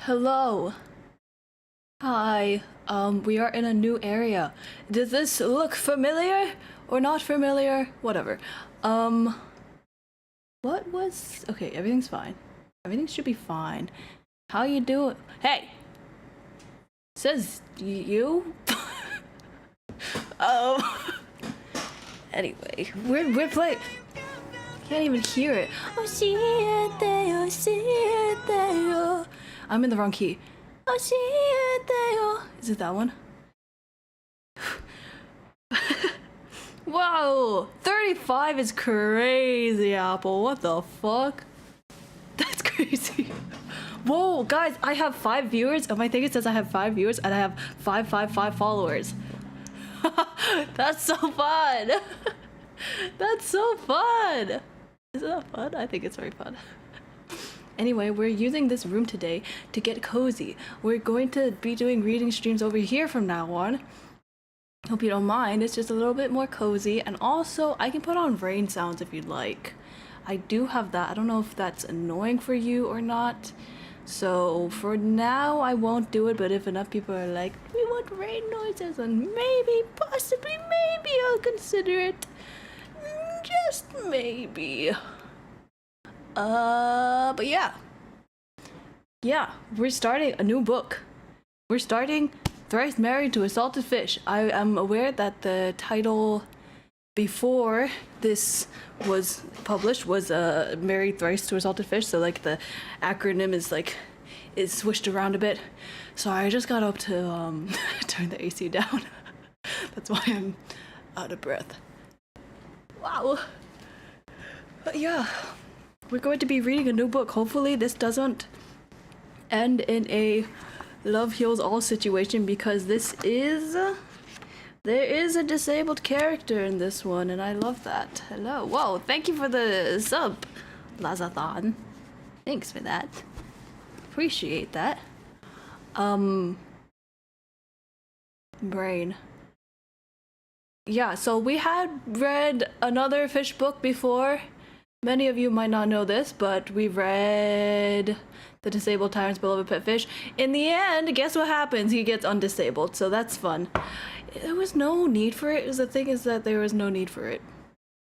Hello. Hi. We are in a new area. Does this look familiar or not familiar? Whatever. What was... Okay, everything's fine. Everything should be fine. How you doing? Hey! Says you? Anyway, we're playing... Can't even hear it. Oh, see it there, see it there. I'm in the wrong key. Oh, see it there. Is it that one? Whoa! 35 is crazy, Apple. What the fuck? That's crazy. Whoa, guys, I have 5 viewers. On my thing it says I have 5 viewers and I have 555 followers. That's so fun. That's so fun. Isn't that fun? I think it's very fun. Anyway, we're using this room today to get cozy. We're going to be doing reading streams over here from now on. Hope you don't mind. It's just a little bit more cozy. And also, I can put on rain sounds if you'd like. I do have that. I don't know if that's annoying for you or not. So for now, I won't do it. But if enough people are like, we want rain noises, and maybe, possibly, maybe I'll consider it. Just maybe. But yeah. Yeah, we're starting a new book. We're starting Thrice Married to a Salted Fish. I am aware that the title before this was published was Married Thrice to a Salted Fish, so like the acronym is switched around a bit. So I just got up to turn the AC down. That's why I'm out of breath. Wow. But yeah, we're going to be reading a new book. Hopefully this doesn't end in a love heals all situation, because there is a disabled character in this one, and I love that. Hello. Whoa, thank you for the sub, Lazathon. Thanks for that. Appreciate that. Brain. Yeah, so we had read another fish book before. Many of you might not know this, but we read The Disabled Tyrant's Beloved Pet Fish. In the end, guess what happens? He gets undisabled, so that's fun. There was no need for it. The thing is that there was no need for it.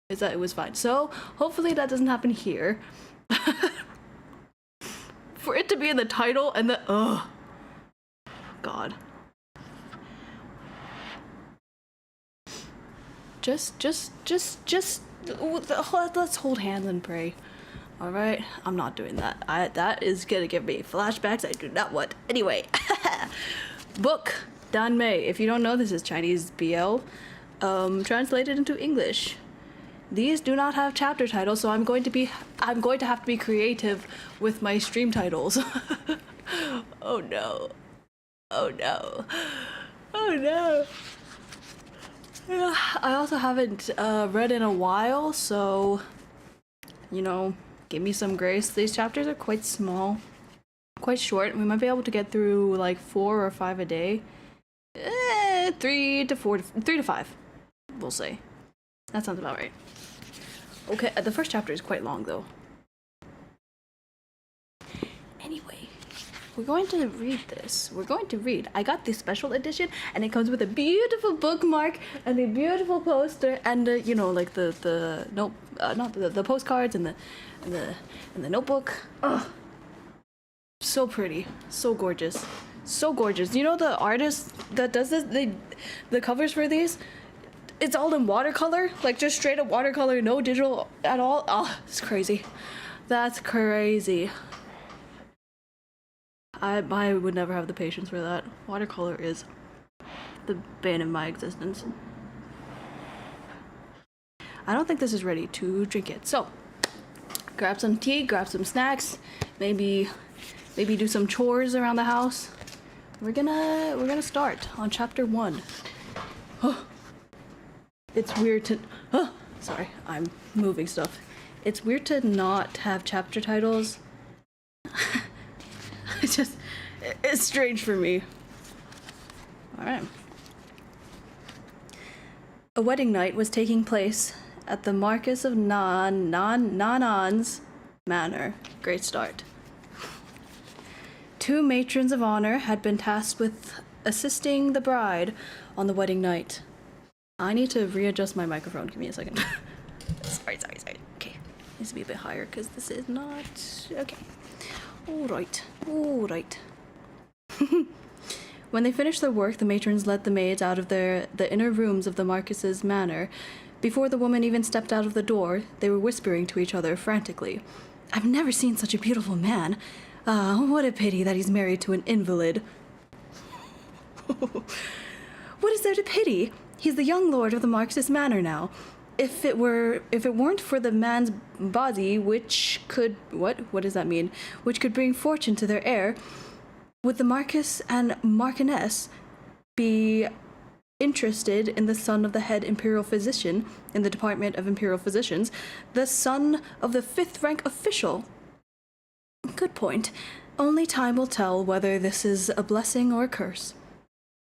Is that it was fine. So, hopefully that doesn't happen here. For it to be in the title and the... Ugh. God. Let's hold hands and pray. All right, I'm not doing that. That is gonna give me flashbacks I do not want. Anyway, book Dan Mei. If you don't know, this is Chinese BL, translated into English. These do not have chapter titles, so I'm going to have to be creative with my stream titles. Oh no! Oh no! Oh no! I also haven't read in a while, so, you know, give me some grace. These chapters are quite small, quite short. We might be able to get through like 4 or 5 a day. 3 to 5, we'll say. That sounds about right. Okay, the first chapter is quite long though. Anyway. We're going to read this. We're going to read. I got the special edition, and it comes with a beautiful bookmark and a beautiful poster, and you know, like the postcards and the notebook. Ugh, so pretty, so gorgeous, so gorgeous. You know the artist that does this? The covers for these, it's all in watercolor, like just straight up watercolor, no digital at all. Oh, it's crazy. That's crazy. I would never have the patience for that. Watercolor is the bane of my existence. I don't think this is ready to drink it. So, grab some tea, grab some snacks, maybe do some chores around the house. We're gonna start on chapter 1. It's weird to sorry, I'm moving stuff. It's weird to not have chapter titles. It's strange for me. Alright. A wedding night was taking place at the Marquis of Nanan's manor. Great start. 2 matrons of honor had been tasked with assisting the bride on the wedding night. I need to readjust my microphone. Give me a second. Sorry. Okay. Needs to be a bit higher because this is not... Okay. Alright. When they finished their work, the matrons led the maids out of the inner rooms of the Marquis's manor. Before the woman even stepped out of the door, they were whispering to each other frantically. I've never seen such a beautiful man. What a pity that he's married to an invalid. What is there to pity? He's the young lord of the Marquis's manor now. If it weren't for the man's body, which could... What does that mean? Which could bring fortune to their heir, would the Marquis and Marchioness be interested in the son of the head imperial physician in the Department of Imperial Physicians, the son of the 5th rank official? Good point. Only time will tell whether this is a blessing or a curse.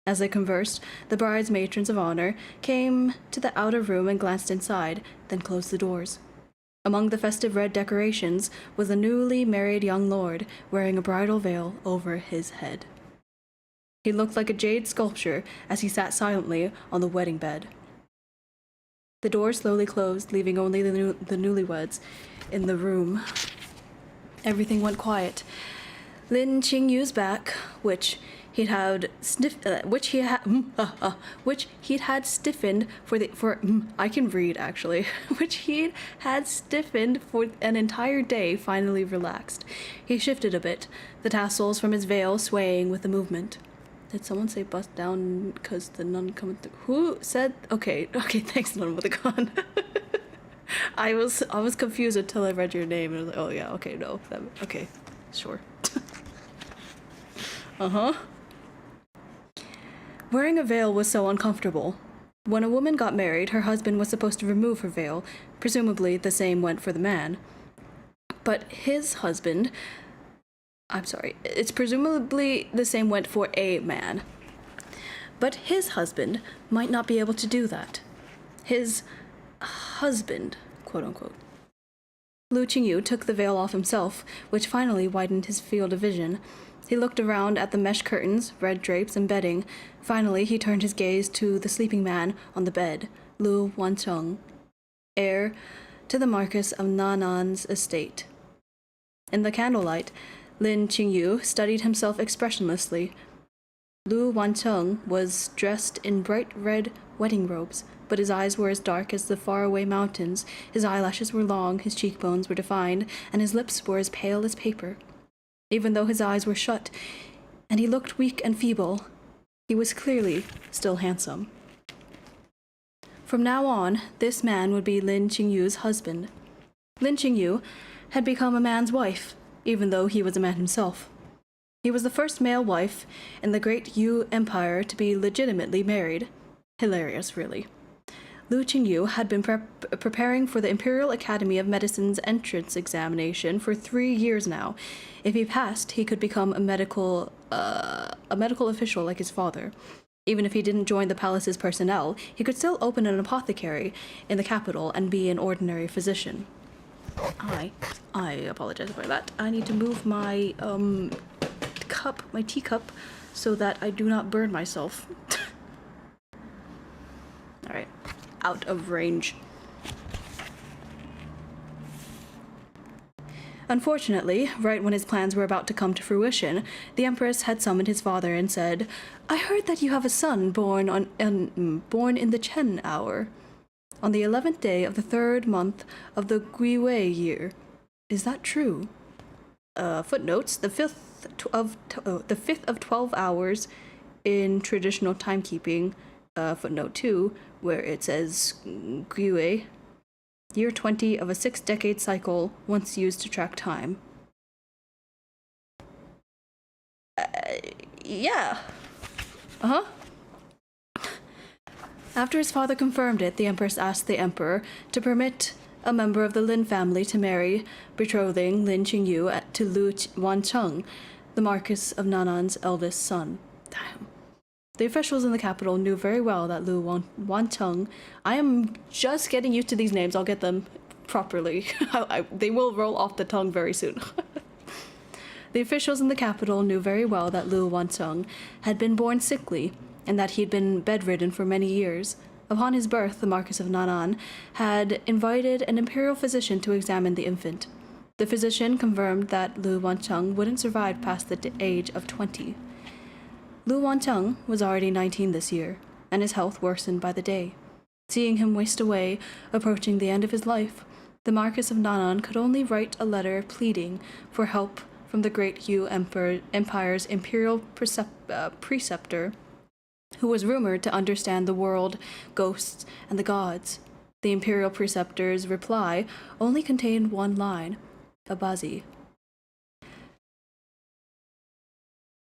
As they conversed, the bride's matrons of honor came to the outer room and glanced inside, then closed the doors. Among the festive red decorations was a newly married young lord wearing a bridal veil over his head. He looked like a jade sculpture as he sat silently on the wedding bed. The door slowly closed, leaving only the newlyweds in the room. Everything went quiet. Lin Qingyu's back, which he'd had stiffened for an entire day, finally relaxed. He shifted a bit, the tassels from his veil swaying with the movement. Did someone say bust down because the nun coming through? Who said? Okay, thanks, nun with a gun. I was confused until I read your name and I was like, oh yeah, okay, no, okay, sure. Wearing a veil was so uncomfortable. When a woman got married, her husband was supposed to remove her veil. Presumably, the same went for the man. But his husband... it's presumably the same went for a man. But his husband might not be able to do that. His husband, quote-unquote. Lu Qingyu took the veil off himself, which finally widened his field of vision. He looked around at the mesh curtains, red drapes, and bedding. Finally, he turned his gaze to the sleeping man on the bed, Lu Wancheng, heir to the Marquis of Nanan's estate. In the candlelight, Lin Qingyu studied himself expressionlessly. Lu Wancheng was dressed in bright red wedding robes, but his eyes were as dark as the faraway mountains, his eyelashes were long, his cheekbones were defined, and his lips were as pale as paper. Even though his eyes were shut, and he looked weak and feeble, he was clearly still handsome. From now on, this man would be Lin Qingyu's husband. Lin Qingyu had become a man's wife, even though he was a man himself. He was the first male wife in the great Yu Empire to be legitimately married. Hilarious, really. Lu Qingyu had been preparing for the Imperial Academy of Medicine's entrance examination for 3 years now. If he passed, he could become a medical official like his father. Even if he didn't join the palace's personnel, he could still open an apothecary in the capital and be an ordinary physician. I apologize for that. I need to move my teacup, so that I do not burn myself. All right. Out of range. Unfortunately, right when his plans were about to come to fruition, the Empress had summoned his father and said, I heard that you have a son born in the Chen hour, on the 11th day of the 3rd month of the Guiwei year. Is that true? Footnotes, the 5th of 12 hours in traditional timekeeping, footnote 2, where it says Guiwei, year 20 of a 6-decade cycle once used to track time. Yeah. After his father confirmed it, the Empress asked the Emperor to permit a member of the Lin family to marry, betrothing Lin Qingyu to Lu Wancheng, the Marquis of Nanan's eldest son. Damn. The officials in the capital knew very well that Lu Wancheng... I am just getting used to these names. I'll get them properly. They will roll off the tongue very soon. The officials in the capital knew very well that Lu Wancheng had been born sickly, and that he'd been bedridden for many years. Upon his birth, the Marquis of Nanan had invited an imperial physician to examine the infant. The physician confirmed that Lu Wancheng wouldn't survive past the age of 20. Lu Wancheng was already 19 this year, and his health worsened by the day. Seeing him waste away, approaching the end of his life, the Marquis of Nanan could only write a letter pleading for help from the great Yu Empire's imperial preceptor, who was rumored to understand the world, ghosts, and the gods. The imperial preceptor's reply only contained one line: Abazi.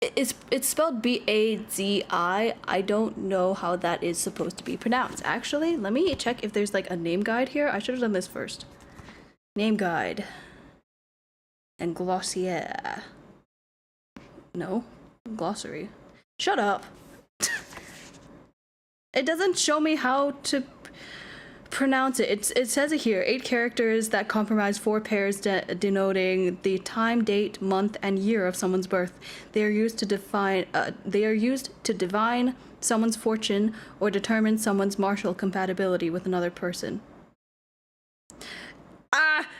It's spelled B-A-Z-I. I don't know how that is supposed to be pronounced. Actually, let me check if there's like a name guide here. I should have done this first. Name guide. And glossier. No. Glossary. Shut up. It doesn't show me how to pronounce it. It says it here. 8 characters that comprise 4 pairs denoting the time, date, month, and year of someone's birth. They are used to divine someone's fortune or determine someone's martial compatibility with another person.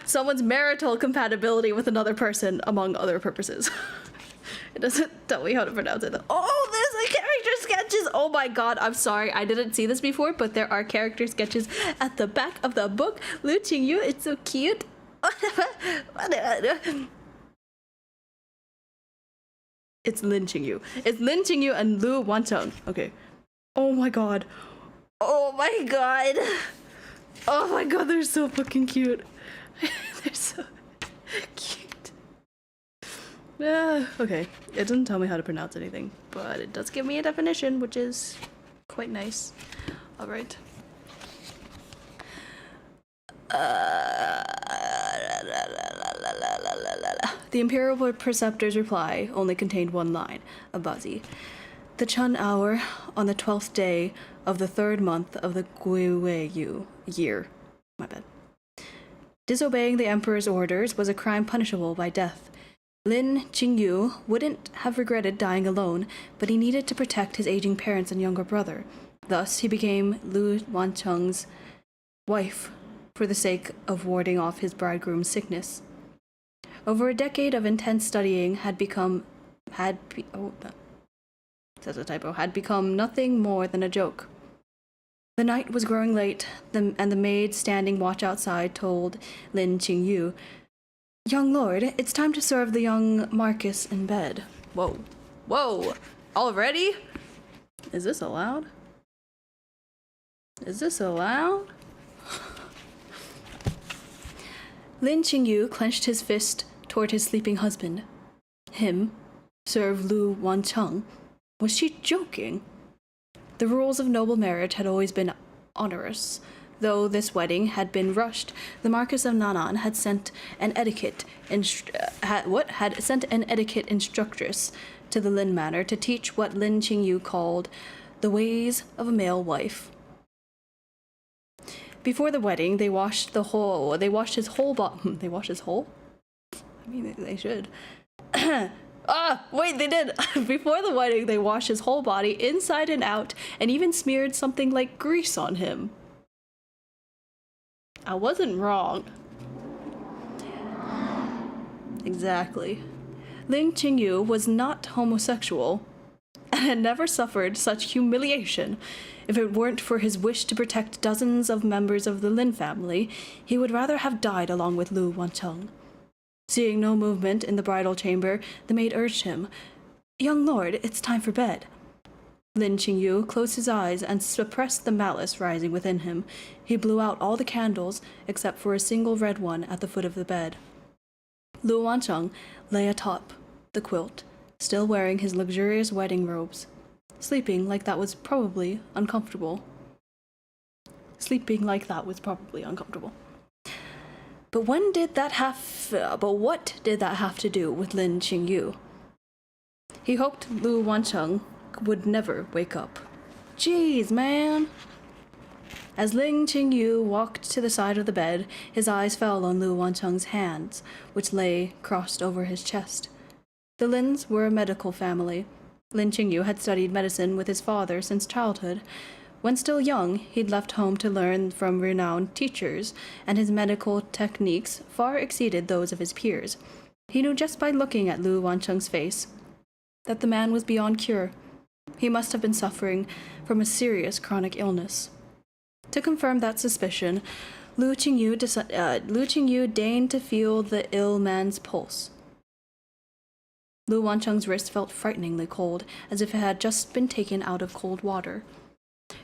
Someone's marital compatibility with another person, among other purposes. It doesn't tell me how to pronounce it. Oh, there's a character sketches! Oh my god, I'm sorry, I didn't see this before, but there are character sketches at the back of the book. Lu Qingyu, it's so cute. It's Lin Qingyu. It's Lin Qingyu and Lu Wancheng. Okay. Oh my god. Oh my god. Oh my god, they're so fucking cute. They're so cute. Okay, it doesn't tell me how to pronounce anything, but it does give me a definition, which is quite nice. Alright. The Imperial Preceptor's reply only contained one line, Abazi. The Chun hour on the 12th day of the 3rd month of the Guiwei year. My bad. Disobeying the Emperor's orders was a crime punishable by death. Lin Qingyu wouldn't have regretted dying alone, but he needed to protect his aging parents and younger brother. Thus, he became Lu Wancheng's wife for the sake of warding off his bridegroom's sickness. Over a decade of intense studying had become nothing more than a joke. The night was growing late, and the maid standing watch outside told Lin Qingyu, "Young lord, it's time to serve the young Marquis in bed." Whoa. Whoa! Already? Is this allowed? Is this allowed? Lin Qingyu clenched his fist toward his sleeping husband. Him? Serve Lu Wancheng? Was she joking? The rules of noble marriage had always been onerous. Though this wedding had been rushed, the Marquis of Nanan had sent an etiquette instructress to the Lin Manor to teach what Lin Qingyu called the ways of a male wife. Before the wedding, they washed his whole? They washed his whole? I mean, they should. Wait, they did! Before the wedding, they washed his whole body inside and out, and even smeared something like grease on him. I wasn't wrong. Exactly. Lin Qingyu was not homosexual, and had never suffered such humiliation. If it weren't for his wish to protect dozens of members of the Lin family, he would rather have died along with Lu Wancheng. Seeing no movement in the bridal chamber, the maid urged him, "Young lord, it's time for bed." Lin Qingyu closed his eyes and suppressed the malice rising within him. He blew out all the candles except for a single red one at the foot of the bed. Lu Wancheng lay atop the quilt, still wearing his luxurious wedding robes, sleeping like that was probably uncomfortable. But what did that have to do with Lin Qingyu? He hoped Lu Wancheng would never wake up. Jeez, man. As Lin Qingyu walked to the side of the bed, his eyes fell on Lu Wancheng's hands, which lay crossed over his chest. The Lins were a medical family. Lin Qingyu had studied medicine with his father since childhood. When still young, he'd left home to learn from renowned teachers, and his medical techniques far exceeded those of his peers. He knew just by looking at Lu Wancheng's face that the man was beyond cure. He must have been suffering from a serious chronic illness. To confirm that suspicion, Lu Qingyu deigned to feel the ill man's pulse. Lu Wancheng's wrist felt frighteningly cold, as if it had just been taken out of cold water.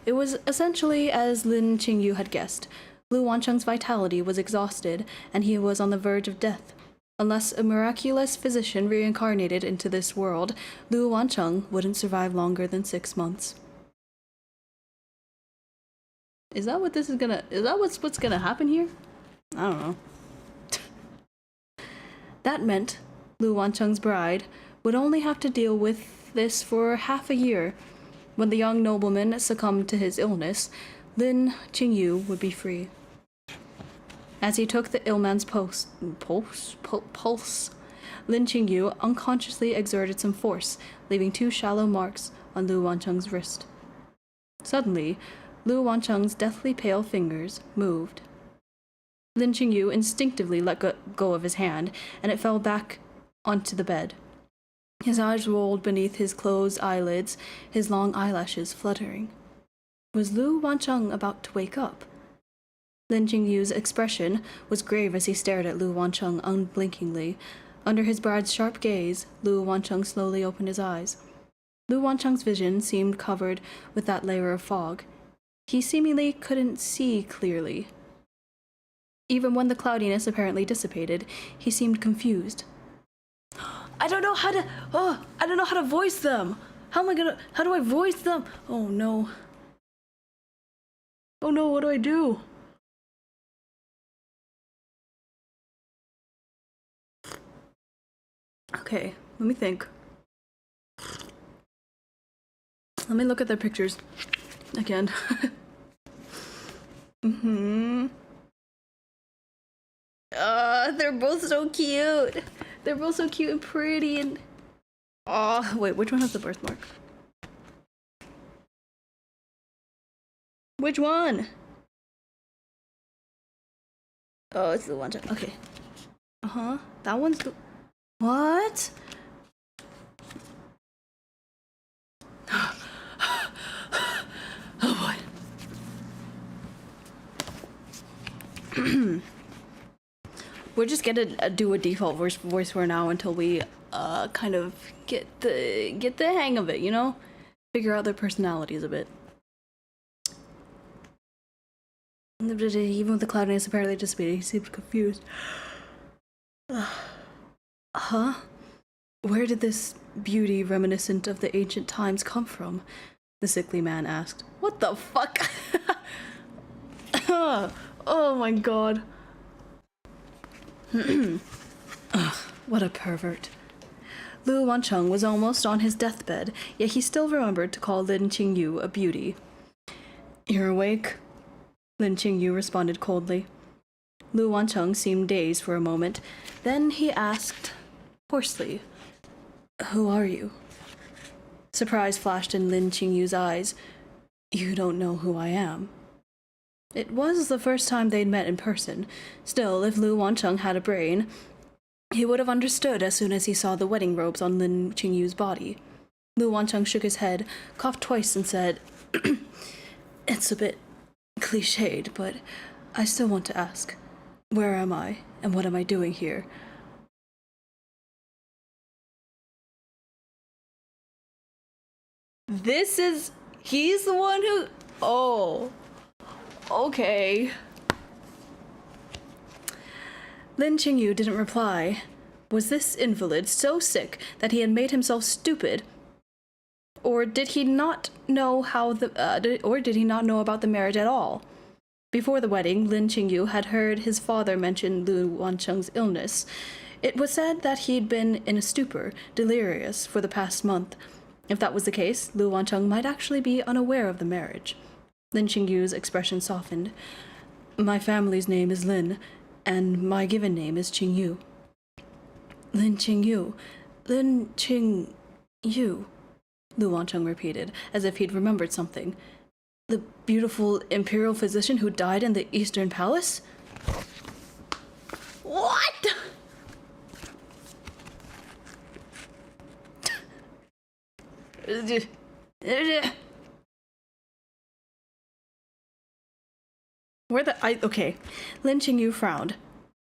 It was essentially as Lin Qingyu had guessed. Lu Wancheng's vitality was exhausted, and he was on the verge of death. Unless a miraculous physician reincarnated into this world, Lu Wancheng wouldn't survive longer than 6 months. Is that what's gonna happen here? I don't know. That meant Lu Wancheng's bride would only have to deal with this for half a year. When the young nobleman succumbed to his illness, Lin Qingyu would be free. As he took the ill man's pulse, Lin Qingyu unconsciously exerted some force, leaving 2 shallow marks on Lu Wancheng's wrist. Suddenly, Lu Wancheng's deathly pale fingers moved. Lin Qingyu instinctively let go of his hand, and it fell back onto the bed. His eyes rolled beneath his closed eyelids, his long eyelashes fluttering. Was Lu Wancheng about to wake up? Lin Qingyu's expression was grave as he stared at Lu Wancheng unblinkingly. Under his bride's sharp gaze, Lu Wancheng slowly opened his eyes. Lu Wancheng's vision seemed covered with that layer of fog. He seemingly couldn't see clearly. Even when the cloudiness apparently dissipated, he seemed confused. I don't know how to voice them. How do I voice them? Oh no. Oh no, what do I do? Okay, let me think. Let me look at their pictures again. They're both so cute. They're both so cute and pretty and... Oh, wait, which one has the birthmark? Which one? Oh, it's the one. Okay. That one's the... What? Oh boy. We're just gonna do a default voice for now until we kind of get the hang of it, you know? Figure out their personalities a bit. Even with the cloudiness apparently dissipated, he seemed confused. Huh? Where did this beauty reminiscent of the ancient times come from? The sickly man asked. What the fuck? Oh my god. Ugh, what a pervert. Lu Wancheng was almost on his deathbed, yet he still remembered to call Lin Qingyu a beauty. You're awake? Lin Qingyu responded coldly. Lu Wancheng seemed dazed for a moment. Then he asked hoarsely, Who are you? Surprise flashed in Lin Qingyu's eyes. You don't know who I am. It was the first time they'd met in person. Still, if Lu Wancheng had a brain, he would have understood as soon as he saw the wedding robes on Lin Qingyu's body. Lu Wancheng shook his head, coughed twice, and said, It's a bit cliched, but I still want to ask. Where am I, and what am I doing here? He's the one who... Oh... Okay. Lin Qingyu didn't reply. Was this invalid so sick that he had made himself stupid? Or did he not know about the marriage at all? Before the wedding, Lin Qingyu had heard his father mention Lu Wancheng's illness. It was said that he'd been in a stupor, delirious, for the past month. If that was the case, Lu Wancheng might actually be unaware of the marriage. Lin Qingyu's expression softened. My family's name is Lin, and my given name is Qingyu. Lin Qingyu, Lin Qing Yu, Lu Wancheng repeated, as if he'd remembered something. The beautiful imperial physician who died in the Eastern Palace? What? Okay. Lin Qingyu frowned.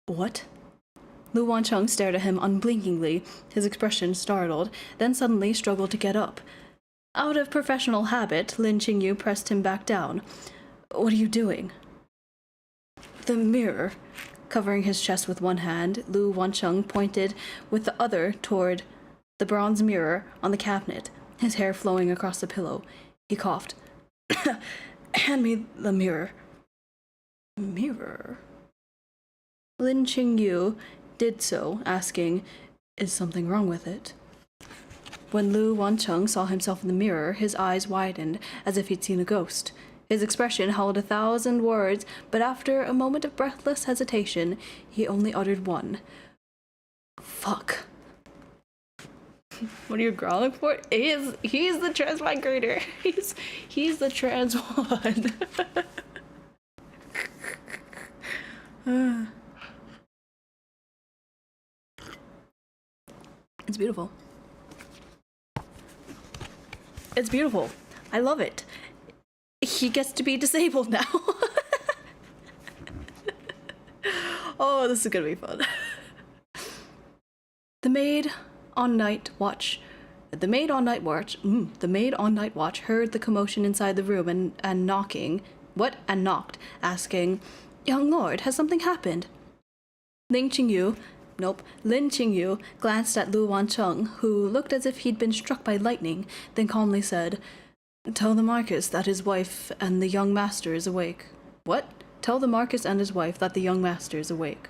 What? Lu Wancheng stared at him unblinkingly, his expression startled, then suddenly struggled to get up. Out of professional habit, Lin Qingyu pressed him back down. What are you doing? The mirror. Covering his chest with one hand, Lu Wancheng pointed with the other toward the bronze mirror on the cabinet, his hair flowing across the pillow. He coughed. Hand me the mirror. Mirror? Lin Qingyu did so, asking, is something wrong with it? When Lu Wancheng saw himself in the mirror, his eyes widened, as if he'd seen a ghost. His expression held 1,000 words, but after a moment of breathless hesitation, he only uttered one. Fuck. What are you growling for? He's the transmigrator. He's the trans one. It's beautiful. It's beautiful. I love it. He gets to be disabled now. Oh, this is gonna be fun. The maid on night watch heard the commotion inside the room and knocked, asking, Young lord, has something happened? Lin Qingyu glanced at Lu Wancheng, who looked as if he'd been struck by lightning, then calmly said, Tell the Marquis that his wife and the young master is awake. What? Tell the Marquis and his wife that the young master is awake.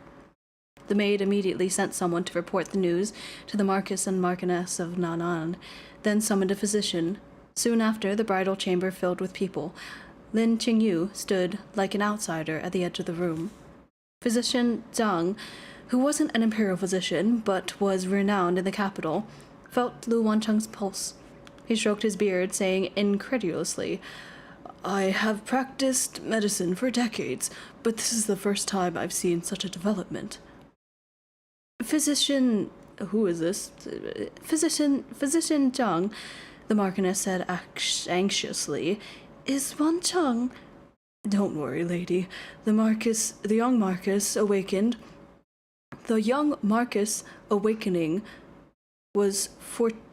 The maid immediately sent someone to report the news to the Marquis and Marchioness of Nan'an, then summoned a physician. Soon after, the bridal chamber filled with people. Lin Qingyu stood like an outsider at the edge of the room. Physician Zhang, who wasn't an imperial physician, but was renowned in the capital, felt Lu Wancheng's pulse. He stroked his beard, saying incredulously, I have practiced medicine for decades, but this is the first time I've seen such a development. Physician... Who is this? Physician Zhang, the Marchioness said anxiously. Is Wancheng... Don't worry, lady. The young Marquis awakened. The young Marquis awakening was fortuitous,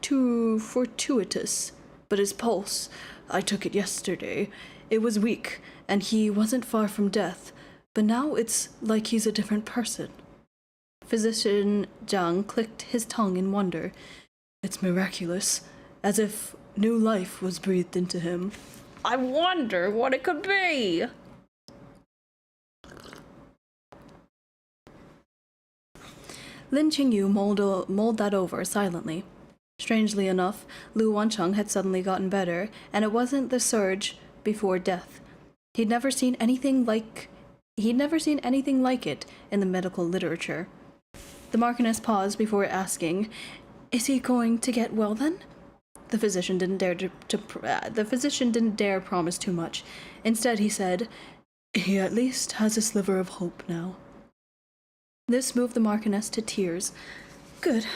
but his pulse, I took it yesterday, it was weak, and he wasn't far from death, but now it's like he's a different person. Physician Zhang clicked his tongue in wonder. It's miraculous, as if new life was breathed into him. I wonder what it could be! Lin Qingyu mulled that over silently. Strangely enough, Lu Wancheng had suddenly gotten better, and it wasn't the surge before death. He'd never seen anything like it in the medical literature. The Marchioness paused before asking, Is he going to get well then? The physician didn't dare promise too much. Instead, he said, He at least has a sliver of hope now. This moved the Marchioness to tears. Good.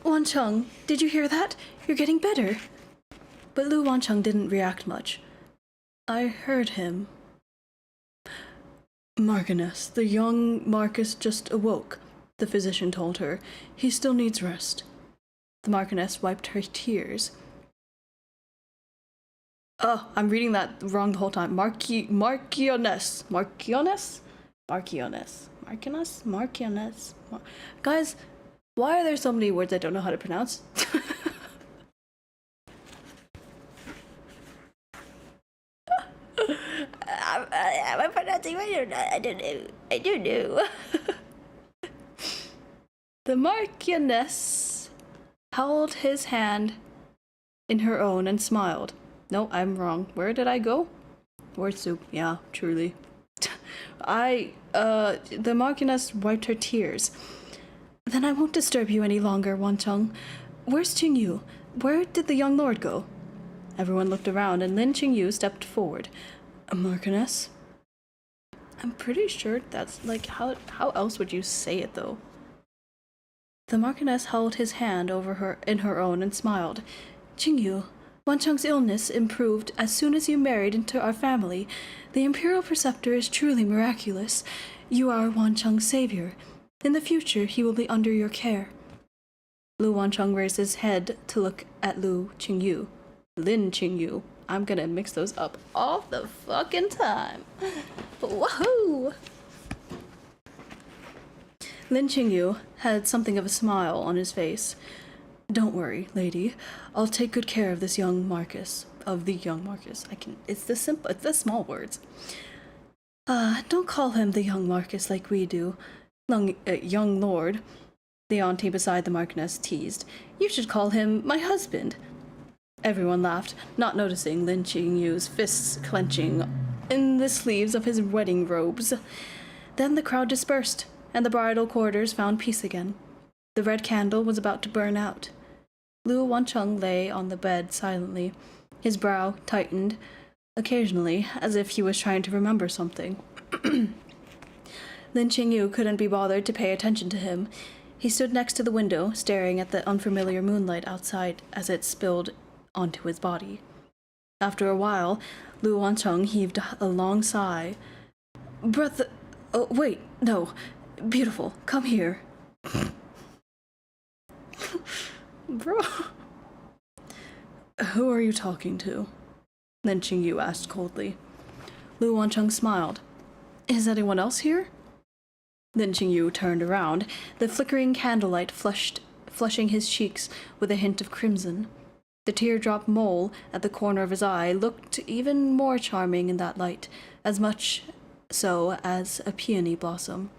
Wancheng, did you hear that? You're getting better. But Lu Wancheng didn't react much. I heard him. Marchioness, the young Marquis just awoke, the physician told her. He still needs rest. The Marchioness wiped her tears. Oh, I'm reading that wrong the whole time. Marchioness. Guys, why are there so many words I don't know how to pronounce? Am I pronouncing right or not? I don't know. The Marchioness held his hand in her own and smiled. No, I'm wrong. Where did I go? Word soup. Yeah, truly. The Marchioness wiped her tears. Then I won't disturb you any longer, Wancheng. Where's Qingyu? Where did the young lord go? Everyone looked around, and Lin Qingyu stepped forward. A Marchioness? I'm pretty sure that's, like, how else would you say it, though? The Marchioness held his hand over her in her own and smiled. Qingyu, Wancheng's illness improved as soon as you married into our family. The Imperial Preceptor is truly miraculous. You are Wancheng's savior. In the future, he will be under your care. Lu Wancheng raised his head to look at Lu Qingyu. Lin Qingyu. I'm gonna mix those up all the fucking time. Woohoo! Lin Qingyu had something of a smile on his face. Don't worry, lady. I'll take good care of this young Marcus. Of the young Marcus. It's the small words. Don't call him the young Marcus like we do. Young lord. The auntie beside the Marchioness teased. You should call him my husband. Everyone laughed, not noticing Lin Qingyu's fists clenching in the sleeves of his wedding robes. Then the crowd dispersed, and the bridal quarters found peace again. The red candle was about to burn out. Lu Wancheng lay on the bed silently, his brow tightened, occasionally, as if he was trying to remember something. Lin Qingyu couldn't be bothered to pay attention to him. He stood next to the window, staring at the unfamiliar moonlight outside as it spilled onto his body. After a while, Lu Wancheng heaved a long sigh. Oh, wait, no. Beautiful, come here. Bro. Who are you talking to? Lin Qingyu asked coldly. Lu Wancheng smiled. Is anyone else here? Lin Qingyu turned around, the flickering candlelight flushing his cheeks with a hint of crimson. The teardrop mole at the corner of his eye looked even more charming in that light, as much so as a peony blossom.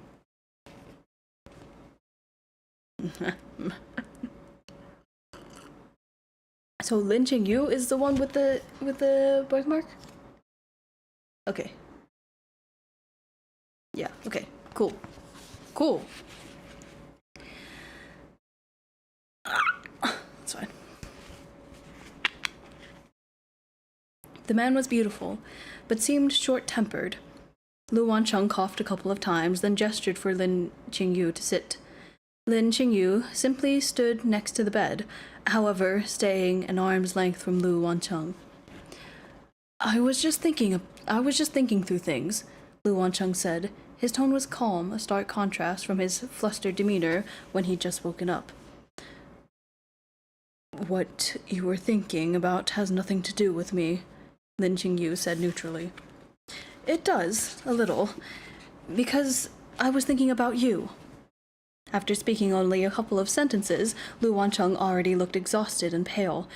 So Lin Qingyu is the one with the birthmark? Okay. Yeah, okay. Cool. Cool. That's fine. The man was beautiful, but seemed short-tempered. Lu Wancheng coughed a couple of times, then gestured for Lin Qingyu to sit. Lin Qingyu simply stood next to the bed, however, staying an arm's length from Lu Wancheng. I was just thinking through things, Lu Wancheng said. His tone was calm, a stark contrast from his flustered demeanor when he'd just woken up. What you were thinking about has nothing to do with me, Lin Qingyu said neutrally. It does, a little, because I was thinking about you. After speaking only a couple of sentences, Lu Wancheng already looked exhausted and pale.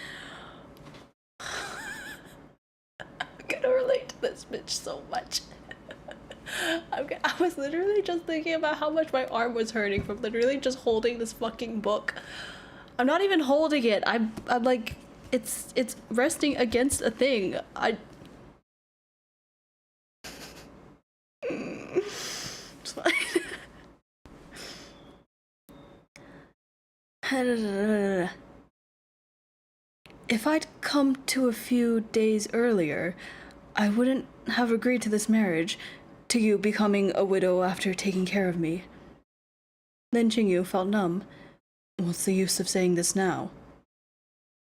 I'm gonna relate to this bitch so much. I was literally just thinking about how much my arm was hurting from literally just holding this fucking book. I'm not even holding it. I'm like, it's resting against a thing. It's fine. If I'd come to a few days earlier, I wouldn't have agreed to this marriage, to you becoming a widow after taking care of me. Lin Qingyu felt numb. What's the use of saying this now?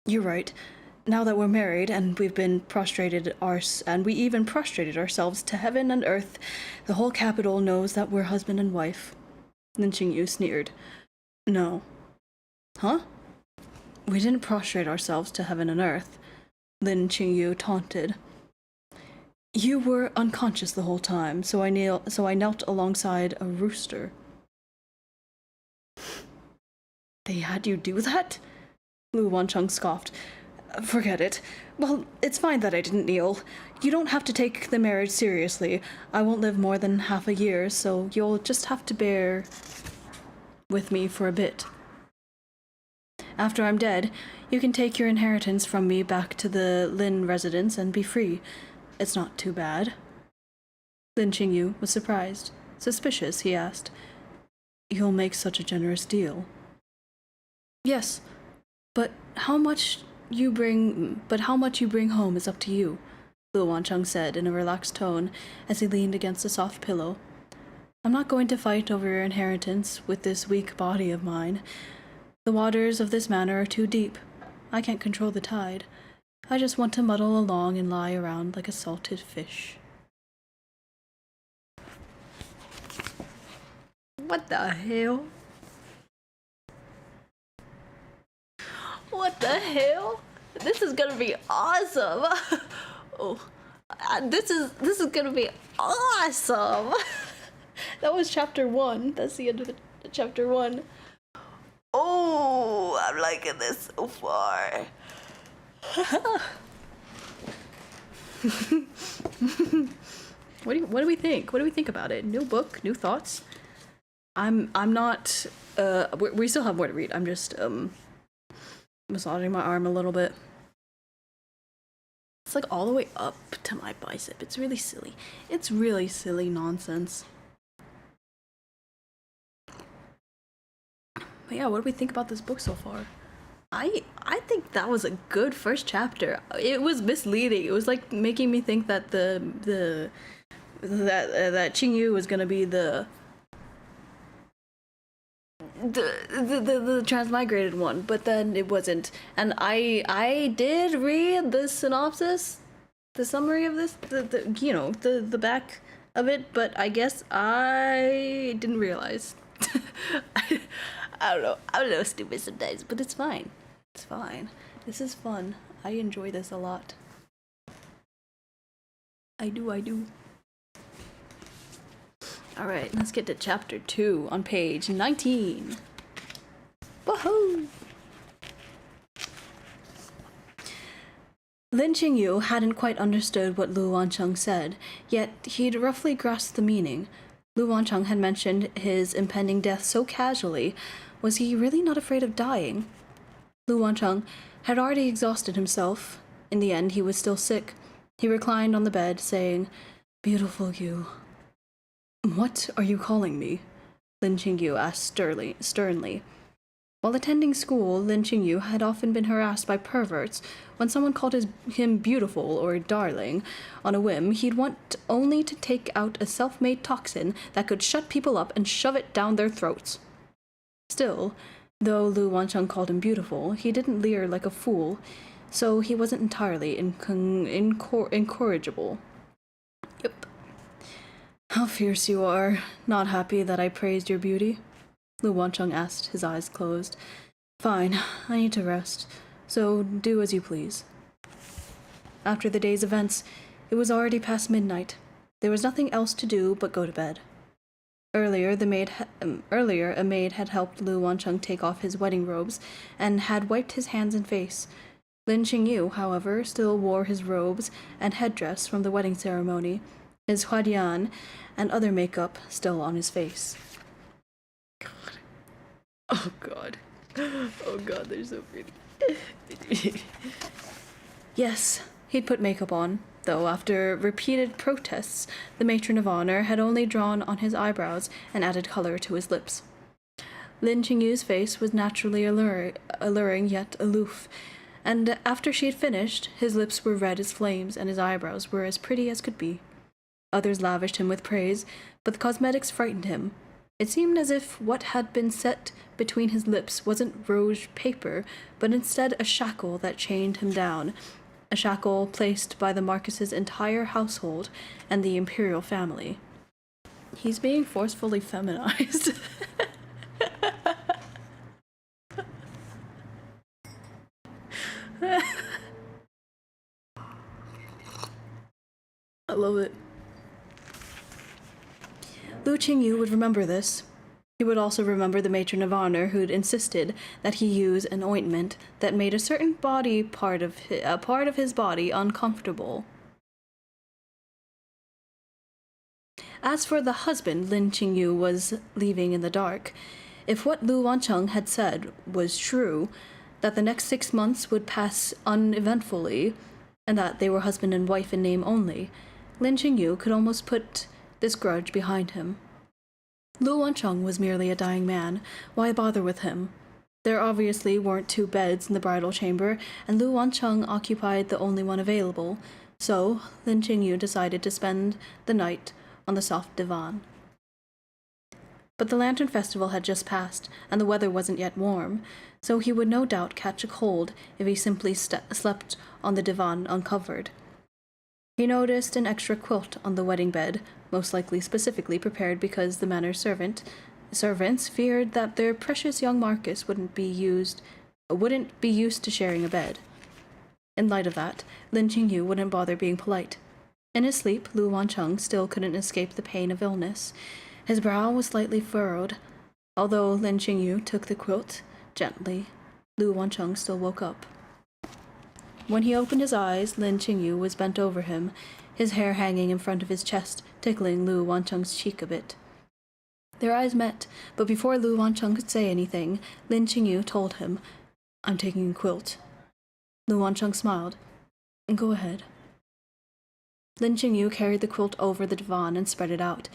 You're right. Now that we're married and we even prostrated ourselves to heaven and earth, the whole capital knows that we're husband and wife. Lin Qingyu sneered. No. Huh? We didn't prostrate ourselves to heaven and earth, Lin Qingyu taunted. You were unconscious the whole time, so I knelt alongside a rooster. They had you do that? Lu Wancheng scoffed. Forget it. Well, it's fine that I didn't kneel. You don't have to take the marriage seriously. I won't live more than half a year, so you'll just have to bear with me for a bit. After I'm dead, you can take your inheritance from me back to the Lin residence and be free. It's not too bad. Lin Qingyu was surprised. Suspicious, he asked. You'll make such a generous deal. Yes, but how much you bring home is up to you, Lu Wancheng said in a relaxed tone as he leaned against a soft pillow. I'm not going to fight over your inheritance with this weak body of mine. The waters of this manor are too deep. I can't control the tide. I just want to muddle along and lie around like a salted fish. What the hell? What the hell? This is gonna be awesome. Oh, this is gonna be awesome. That was chapter 1. That's the end of the chapter 1. Oh, I'm liking this so far. What do we think? What do we think about it? New book, new thoughts. I'm not. We still have more to read. I'm just massaging my arm a little bit. It's like all the way up to my bicep. It's really silly. It's really silly nonsense. But yeah, what do we think about this book so far? I think that was a good first chapter. It was misleading. It was like making me think that that Qingyu was gonna be the transmigrated one, but then it wasn't. And I did read the synopsis, the summary of this, the back of it, but I guess I didn't realize. I don't know. I'm a little stupid sometimes, but it's fine. It's fine. This is fun. I enjoy this a lot. I do. Alright, let's get to chapter 2 on page 19. Woohoo! Lin Qingyu hadn't quite understood what Lu Wancheng said, yet he'd roughly grasped the meaning. Lu Wancheng had mentioned his impending death so casually. Was he really not afraid of dying? Lu Wancheng had already exhausted himself. In the end, he was still sick. He reclined on the bed, saying, "Beautiful you." "What are you calling me?" Lin Qingyu asked sternly. While attending school, Lin Qingyu had often been harassed by perverts. When someone called him beautiful or darling on a whim, he'd want only to take out a self-made toxin that could shut people up and shove it down their throats. Still, though Lu Wancheng called him beautiful, he didn't leer like a fool, so he wasn't entirely incorrigible. Yep. "How fierce you are. Not happy that I praised your beauty?" Lu Wancheng asked, his eyes closed. "Fine, I need to rest, so do as you please." After the day's events, it was already past midnight. There was nothing else to do but go to bed. Earlier, a maid had helped Lu Wancheng take off his wedding robes and had wiped his hands and face. Lin Qingyu, however, still wore his robes and headdress from the wedding ceremony, his huadian and other makeup still on his face. God. Oh god. Oh god, they're so pretty. Yes, he'd put makeup on, though after repeated protests, the matron of honor had only drawn on his eyebrows and added color to his lips. Lin Qingyu's face was naturally alluring yet aloof, and after she had finished, his lips were red as flames and his eyebrows were as pretty as could be. Others lavished him with praise, but the cosmetics frightened him. It seemed as if what had been set between his lips wasn't rouge paper, but instead a shackle that chained him down, a shackle placed by the Marcus's entire household and the imperial family. He's being forcefully feminized. I love it. Lu Qingyu would remember this. He would also remember the matron of honor who'd insisted that he use an ointment that made a certain part of his body uncomfortable. As for the husband Lin Qingyu was leaving in the dark, if what Lu Wancheng had said was true, that the next 6 months would pass uneventfully, and that they were husband and wife in name only, Lin Qingyu could almost put this grudge behind him. Lu Wancheng was merely a dying man. Why bother with him? There obviously weren't two beds in the bridal chamber, and Lu Wancheng occupied the only one available, so Lin Qingyu decided to spend the night on the soft divan. But the Lantern Festival had just passed, and the weather wasn't yet warm, so he would no doubt catch a cold if he simply slept on the divan uncovered. He noticed an extra quilt on the wedding bed, most likely specifically prepared because the manor's servants feared that their precious young Marcus wouldn't be used to sharing a bed. In light of that, Lin Qingyu wouldn't bother being polite. In his sleep, Lu Wancheng still couldn't escape the pain of illness. His brow was slightly furrowed. Although Lin Qingyu took the quilt gently, Lu Wancheng still woke up. When he opened his eyes, Lin Qingyu was bent over him, his hair hanging in front of his chest, tickling Lu Wancheng's cheek a bit. Their eyes met, but before Lu Wancheng could say anything, Lin Qingyu told him, "I'm taking a quilt." Lu Wancheng smiled. "Go ahead." Lin Qingyu carried the quilt over the divan and spread it out.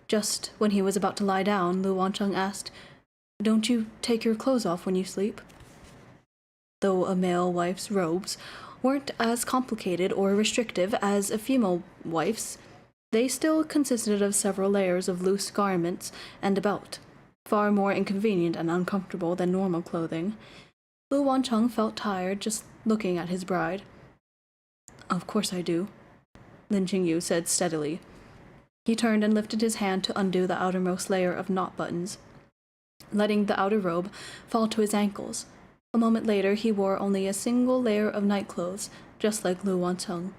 Just when he was about to lie down, Lu Wancheng asked, "Don't you take your clothes off when you sleep?" Though a male wife's robes weren't as complicated or restrictive as a female wife's, they still consisted of several layers of loose garments and a belt, far more inconvenient and uncomfortable than normal clothing. Lu Wancheng felt tired just looking at his bride. "Of course I do," Lin Qingyu said steadily. He turned and lifted his hand to undo the outermost layer of knot buttons, letting the outer robe fall to his ankles. A moment later, he wore only a single layer of nightclothes, just like Lu Wancheng.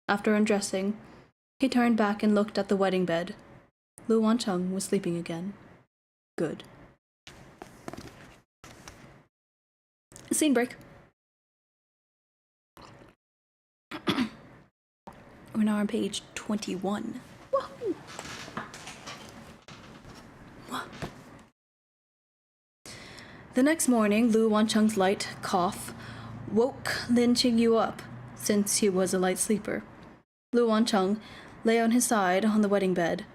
After undressing, he turned back and looked at the wedding bed. Lu Wancheng was sleeping again. Good. Scene break. We're now on page 21. Woohoo! The next morning, Lu Wancheng's light cough woke Lin Qingyu up, since he was a light sleeper. Lu Wancheng lay on his side on the wedding bed,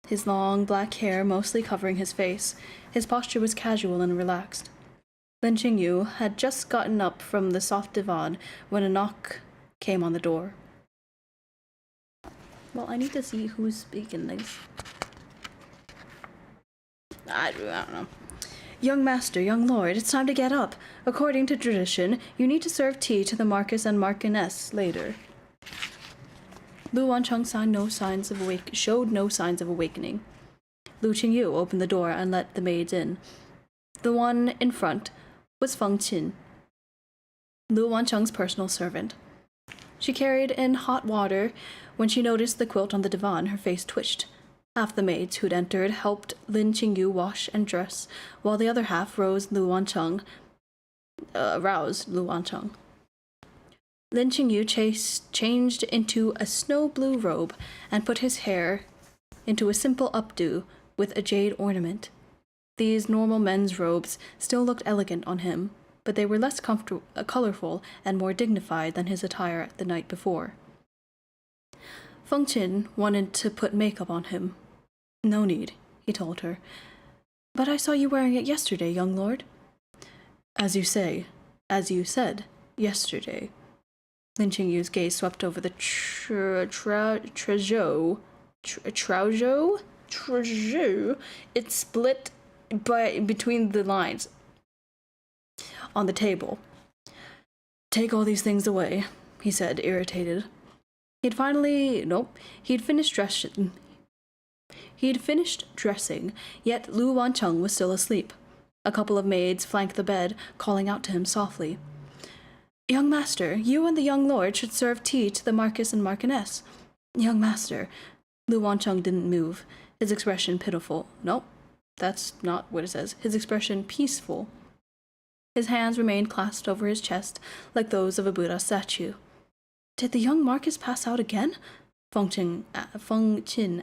his long black hair mostly covering his face. His posture was casual and relaxed. Lin Qingyu had just gotten up from the soft divan when a knock came on the door. Well, I need to see who's speaking this. I don't know. "Young master, young lord, it's time to get up. According to tradition, you need to serve tea to the Marquis and Marchioness later." Lu Wancheng showed no signs of awakening. Lu Qingyu opened the door and let the maids in. The one in front was Feng Qin, Lu Wancheng's personal servant. She carried in hot water. When she noticed the quilt on the divan, her face twitched. Half the maids who'd entered helped Lin Qingyu wash and dress, while the other half roused Lu Wancheng. Lin Qingyu changed into a snow blue robe and put his hair into a simple updo with a jade ornament. These normal men's robes still looked elegant on him, but they were less colorful and more dignified than his attire the night before. Feng Qin wanted to put makeup on him. "No need," he told her. "But I saw you wearing it yesterday, young lord." As you said, yesterday." Lin Qingyu's gaze swept over the trousseau. It split between the lines on the table. "Take all these things away," he said, irritated. He'd finished dressing, yet Lu Wancheng was still asleep. A couple of maids flanked the bed, calling out to him softly. "Young master, you and the young lord should serve tea to the Marquis and Marchioness." "Young master." Lu Wancheng didn't move, his expression pitiful. Nope, that's not what it says. His expression peaceful. His hands remained clasped over his chest, like those of a Buddha statue. "Did the young Marquis pass out again?" Feng Qin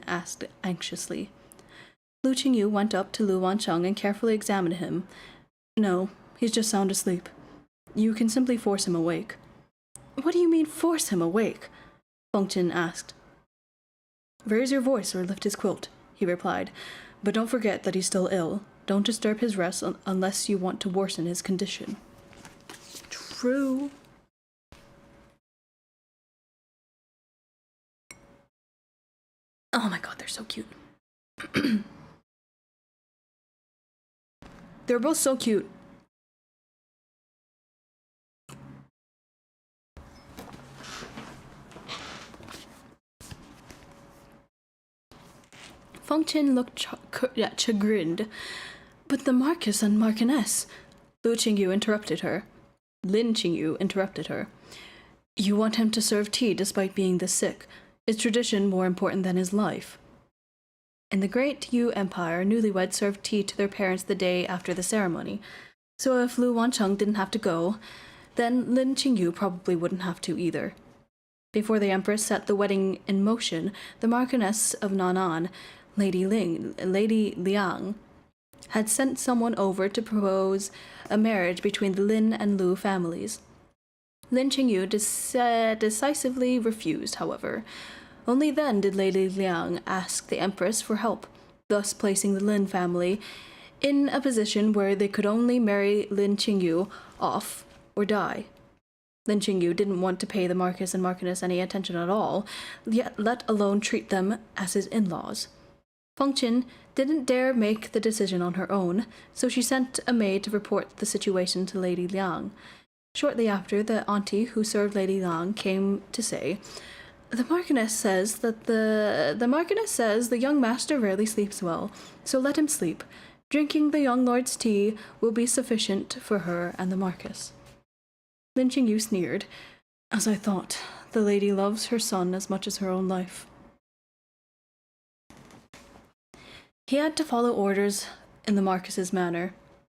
asked anxiously. Lu Qingyu went up to Lu Wancheng and carefully examined him. "No, he's just sound asleep. You can simply force him awake." "What do you mean, force him awake?" Feng Qin asked. "Raise your voice or lift his quilt," he replied. But don't forget that he's still ill. Don't disturb his rest unless you want to worsen his condition. True. Oh my god, they're so cute. They're both so cute. Feng Qin looked chagrined. But the Marquis and Marchioness. Lin Qingyu interrupted her. You want him to serve tea despite being this sick. Is tradition more important than his life? In the Great Yu Empire, newlyweds served tea to their parents the day after the ceremony. So if Lu Wancheng didn't have to go, then Lin Qingyu probably wouldn't have to either. Before the Empress set the wedding in motion, the Marchioness of Nan'an, Lady Liang, had sent someone over to propose a marriage between the Lin and Lu families. Lin Qingyu decisively refused, however. Only then did Lady Liang ask the Empress for help, thus placing the Lin family in a position where they could only marry Lin Qingyu off or die. Lin Qingyu didn't want to pay the Marquis and Marchioness any attention at all, yet let alone treat them as his in-laws. Feng Qin didn't dare make the decision on her own, so she sent a maid to report the situation to Lady Liang. Shortly after, the auntie who served Lady Liang came to say, The Marchioness says the young master rarely sleeps well, so let him sleep. Drinking the young lord's tea will be sufficient for her and the Marquis. Lin Qingyu sneered. As I thought, the lady loves her son as much as her own life. He had to follow orders in the Marquis's manner.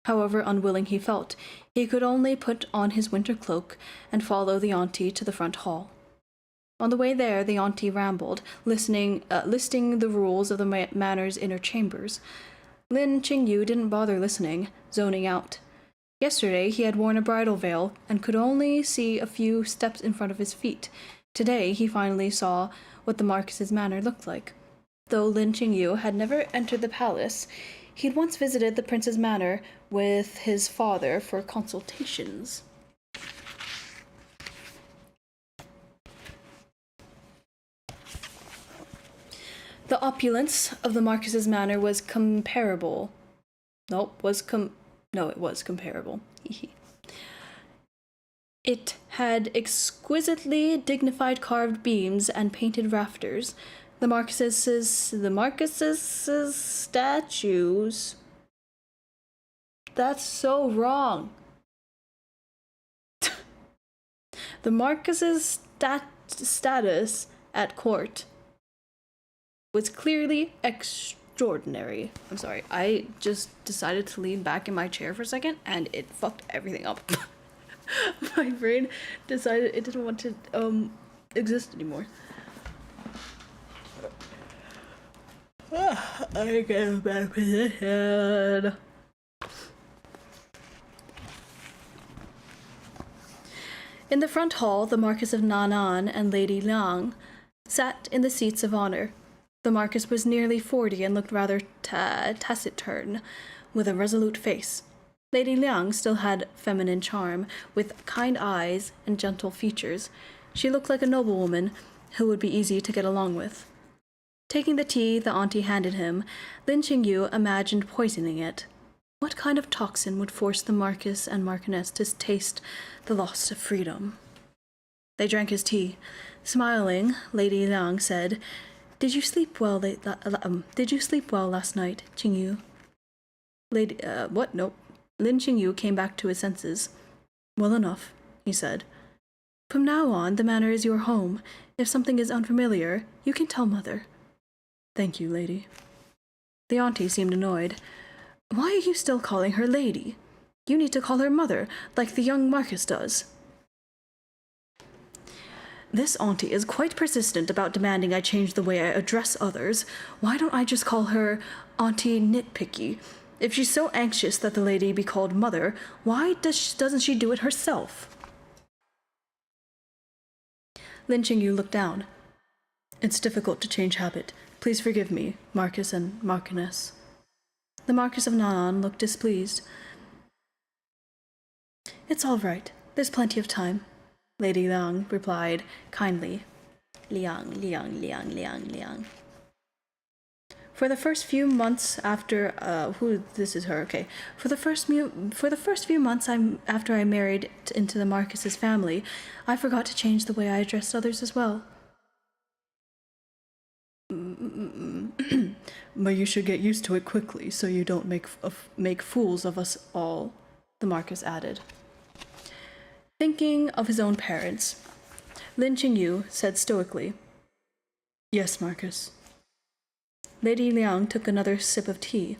However unwilling he felt, he could only put on his winter cloak and follow the auntie to the front hall. On the way there, the auntie rambled, listing the rules of the manor's inner chambers. Lin Qingyu didn't bother listening, zoning out. Yesterday, he had worn a bridal veil and could only see a few steps in front of his feet. Today, he finally saw what the Marquis's manor looked like. Though Lin Qingyu had never entered the palace, he'd once visited the prince's manor with his father for consultations. The opulence of the Marquis's manor was comparable. It was comparable. It had exquisitely dignified carved beams and painted rafters. The Marquis's statues. That's so wrong. The Marquis's status at court was clearly extraordinary. I'm sorry, I just decided to lean back in my chair for a second and it fucked everything up. My brain decided it didn't want to exist anymore. I get a bad position. In the front hall, the Marquis of Nan'an and Lady Liang sat in the seats of honor. The Marquis was nearly 40 and looked rather taciturn, with a resolute face. Lady Liang still had feminine charm, with kind eyes and gentle features. She looked like a noblewoman who would be easy to get along with. Taking the tea the auntie handed him, Lin Qingyu imagined poisoning it. What kind of toxin would force the Marquis and Marchioness to taste the loss of freedom? They drank his tea. Smiling, Lady Liang said, Did you sleep well last night, Qingyu? Nope. Lin Qingyu came back to his senses. Well enough, he said. From now on, the manor is your home. If something is unfamiliar, you can tell Mother. Thank you, lady. The auntie seemed annoyed. Why are you still calling her lady? You need to call her mother, like the young Marquis does. This auntie is quite persistent about demanding I change the way I address others. Why don't I just call her Auntie Nitpicky? If she's so anxious that the lady be called mother, why doesn't she do it herself? Lin Qingyu looked down. It's difficult to change habit. Please forgive me, Marquis and Marchioness. The Marquis of Nanan looked displeased. It's all right. There's plenty of time, Lady Liang replied kindly. Liang. For the first few months after, this is her, okay. For the first few months after I married into the Marquis's family, I forgot to change the way I addressed others as well. But you should get used to it quickly, so you don't make fools of us all, the Marquis added. Thinking of his own parents, Lin Qingyu said stoically, Yes, Marquis. Lady Liang took another sip of tea.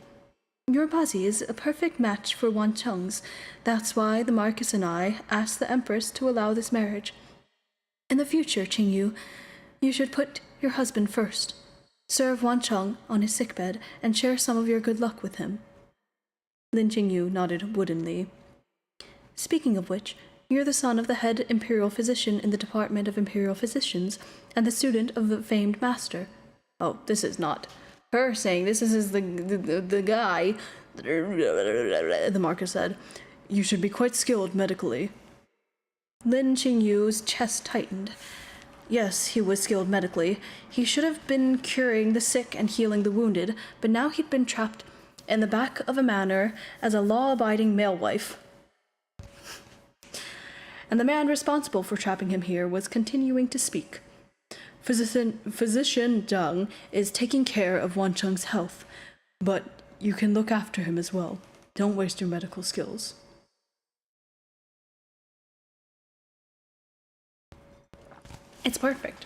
Your body is a perfect match for Wan Cheng's. That's why the Marquis and I asked the Empress to allow this marriage. In the future, Qingyu, you should put your husband first. Serve Wan Cheng on his sickbed and share some of your good luck with him. Lin Qingyu nodded woodenly. Speaking of which, you're the son of the head imperial physician in the Department of Imperial Physicians and the student of the famed master. Oh, this is not her saying this is the guy, the Marquis said. You should be quite skilled medically. Lin Qingyu's chest tightened. Yes, he was skilled medically. He should have been curing the sick and healing the wounded, but now he'd been trapped in the back of a manor as a law-abiding male wife. And the man responsible for trapping him here was continuing to speak. Physician Zhang is taking care of Wan Cheng's health, but you can look after him as well. Don't waste your medical skills. It's perfect.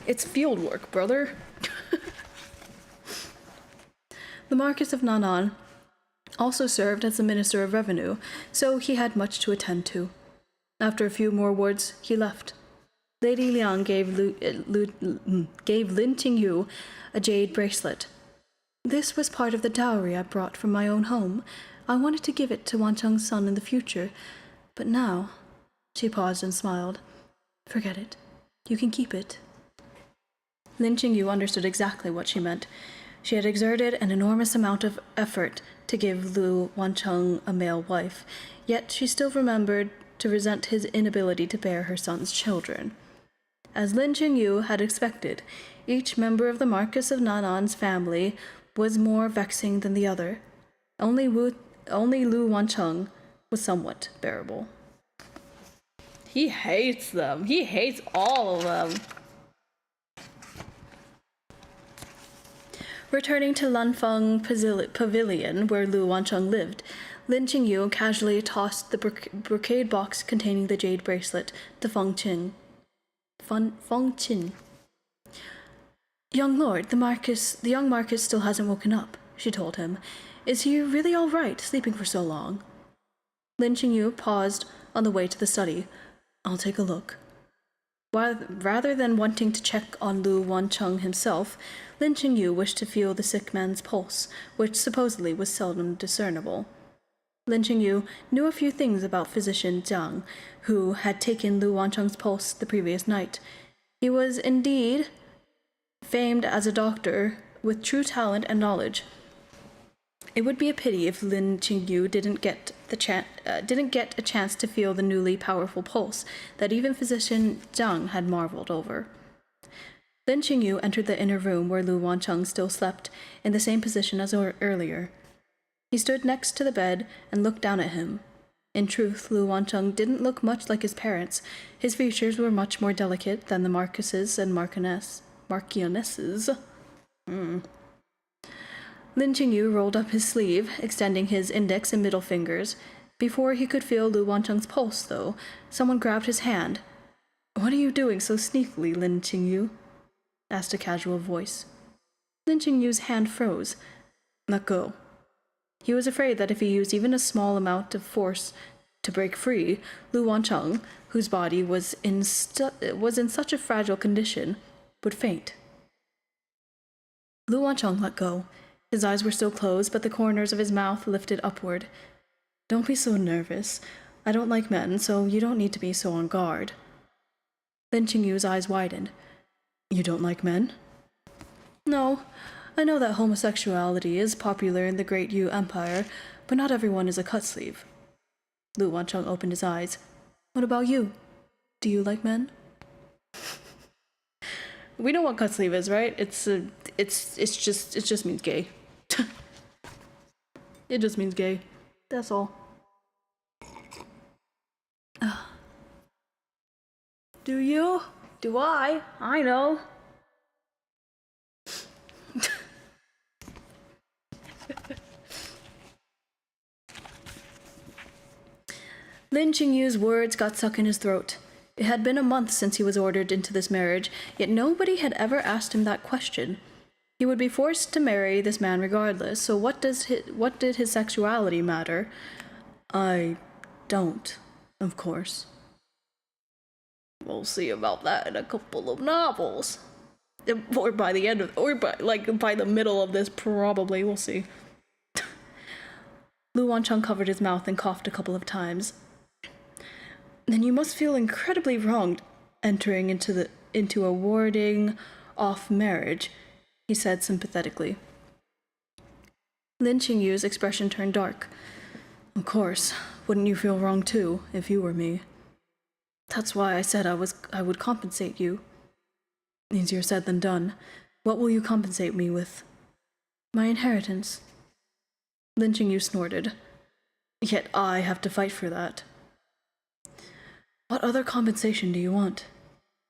It's field work, brother. The Marquis of Nanan also served as the Minister of Revenue, so he had much to attend to. After a few more words, he left. Lady Liang gave Lin Qingyu a jade bracelet. This was part of the dowry I brought from my own home. I wanted to give it to Wan Cheng's son in the future, but now... She paused and smiled. Forget it. You can keep it. Lin Qingyu understood exactly what she meant. She had exerted an enormous amount of effort to give Lu Wancheng a male wife, yet she still remembered to resent his inability to bear her son's children. As Lin Qingyu had expected, each member of the Marquis of Nanan's family was more vexing than the other. Only Lu Wancheng was somewhat bearable. He hates them. He hates all of them. Returning to Lanfeng Pavilion, where Lu Wancheng lived, Lin Qingyu casually tossed the brocade box containing the jade bracelet to Feng Qin. Young lord, the young Marquis still hasn't woken up, she told him. Is he really all right, sleeping for so long? Lin Qingyu paused on the way to the study. I'll take a look. Rather than wanting to check on Lu Wancheng himself, Lin Qingyu wished to feel the sick man's pulse, which supposedly was seldom discernible. Lin Qingyu knew a few things about physician Zhang, who had taken Lu Wancheng's pulse the previous night. He was indeed famed as a doctor with true talent and knowledge. It would be a pity if Lin Qingyu didn't get a chance to feel the newly powerful pulse that even physician Zhang had marveled over. Lin Qingyu entered the inner room where Lu Wancheng still slept, in the same position as earlier. He stood next to the bed and looked down at him. In truth, Lu Wancheng didn't look much like his parents. His features were much more delicate than the Marquises and Marchionesses. Lin Qingyu rolled up his sleeve, extending his index and middle fingers. Before he could feel Lu Wancheng's pulse, though, someone grabbed his hand. What are you doing so sneakily, Lin Qingyu? Asked a casual voice. Lin Qingyu's hand froze. Let go. He was afraid that if he used even a small amount of force to break free, Lu Wancheng, whose body was in such a fragile condition, would faint. Lu Wancheng let go. His eyes were still closed, but the corners of his mouth lifted upward. Don't be so nervous. I don't like men, so you don't need to be so on guard. Lin Qingyu's eyes widened. You don't like men? No, I know that homosexuality is popular in the Great Yu Empire, but not everyone is a cut sleeve. Lu Wancheng opened his eyes. What about you? Do you like men? We know what cut sleeve is, right? It just means gay. It just means gay. That's all. Do you? Do I? I know. Lin Qingyu's words got stuck in his throat. It had been a month since he was ordered into this marriage, yet nobody had ever asked him that question. He would be forced to marry this man regardless, so what did his sexuality matter? I don't, of course. We'll see about that in a couple of novels. Or by the end of, or by the middle of this, probably. We'll see. Lu Wancheng covered his mouth and coughed a couple of times. Then you must feel incredibly wronged entering into a warding off marriage, he said sympathetically. Lin Qingyu's expression turned dark. Of course, wouldn't you feel wrong too, if you were me? That's why I said I would compensate you. Easier said than done. What will you compensate me with? My inheritance. Lin Qingyu snorted. Yet I have to fight for that. What other compensation do you want?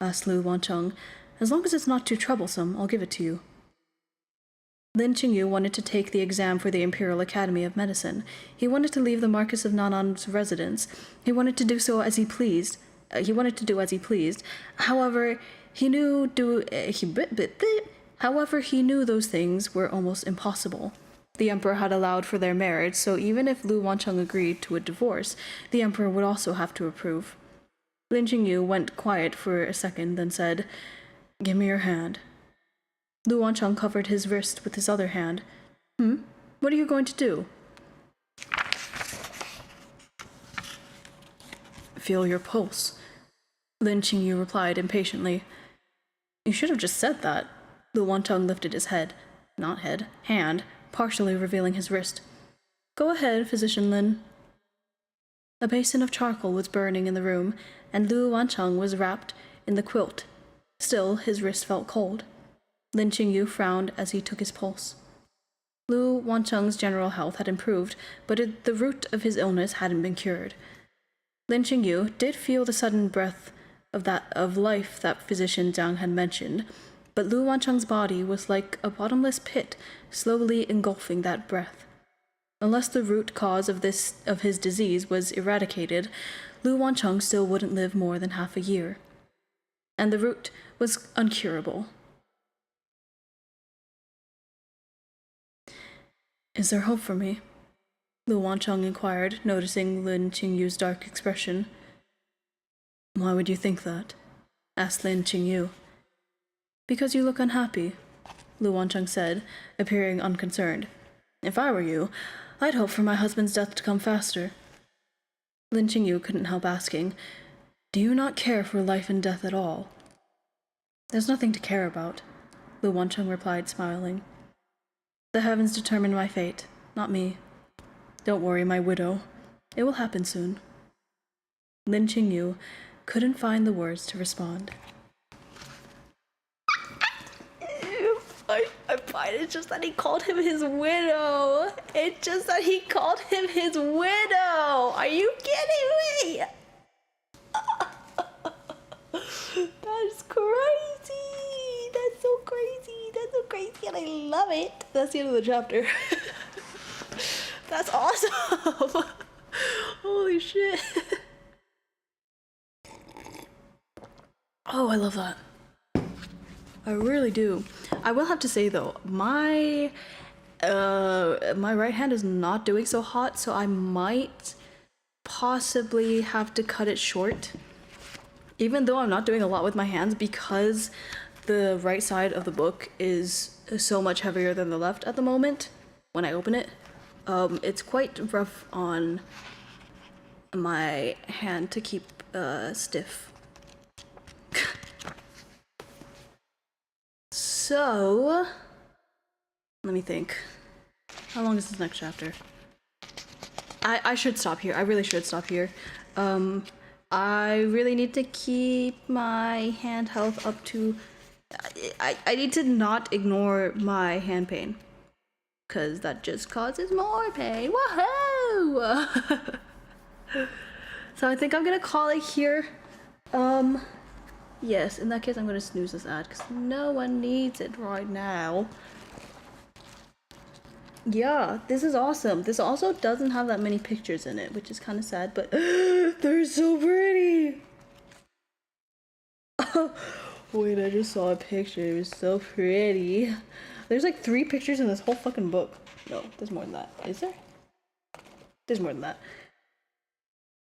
Asked Lu Wancheng. As long as it's not too troublesome, I'll give it to you. Lin Qingyu wanted to take the exam for the Imperial Academy of Medicine. He wanted to leave the Marquis of Nanan's residence. He wanted to do so as he pleased. However, he knew those things were almost impossible. The Emperor had allowed for their marriage, so even if Lu Wancheng agreed to a divorce, the Emperor would also have to approve. Lin Qingyu went quiet for a second, then said, Give me your hand. Lu Wancheng covered his wrist with his other hand. What are you going to do? Feel your pulse. Lin Qingyu replied impatiently. You should have just said that. Lu Wancheng lifted his hand, partially revealing his wrist. Go ahead, Physician Lin. A basin of charcoal was burning in the room, and Lu Wancheng was wrapped in the quilt. Still, his wrist felt cold. Lin Qingyu frowned as he took his pulse. Lu Wancheng's general health had improved, but the root of his illness hadn't been cured. Lin Qingyu did feel the sudden breath of life that Physician Zhang had mentioned, but Lu Wancheng's body was like a bottomless pit, slowly engulfing that breath. Unless the root cause of his disease was eradicated, Lu Wancheng still wouldn't live more than half a year. And the root was uncurable. Is there hope for me? Lu Wancheng inquired, noticing Lin Qingyu's dark expression. Why would you think that? Asked Lin Qingyu. Because you look unhappy, Lu Wancheng said, appearing unconcerned. If I were you, I'd hope for my husband's death to come faster. Lin Qingyu couldn't help asking, Do you not care for life and death at all? There's nothing to care about, Lu Wancheng replied, smiling. The heavens determine my fate, not me. Don't worry, my widow. It will happen soon. Lin Qingyu couldn't find the words to respond. I find it's just that he called him his widow. It's just that he called him his widow. Are you kidding me? That's crazy. That's so crazy. That's so crazy, and I love it. That's the end of the chapter. That's awesome. Holy shit. Oh, I love that. I really do. I will have to say though, my right hand is not doing so hot, so I might possibly have to cut it short. Even though I'm not doing a lot with my hands, because the right side of the book is so much heavier than the left at the moment when I open it. It's quite rough on my hand to keep stiff. So, Let me think. How long is this next chapter? I should stop here. I really should stop here. I really need to keep my hand health up to... I need to not ignore my hand pain. Because that just causes more pain. Woohoo! So I think I'm gonna call it here. Yes, in that case I'm gonna snooze this ad because no one needs it right now. Yeah, this is awesome. This also doesn't have that many pictures in it, which is kind of sad, but they're so pretty. Wait, I just saw a picture. It was so pretty. There's like 3 pictures in this whole fucking book. No, there's more than that. Is there? There's more than that.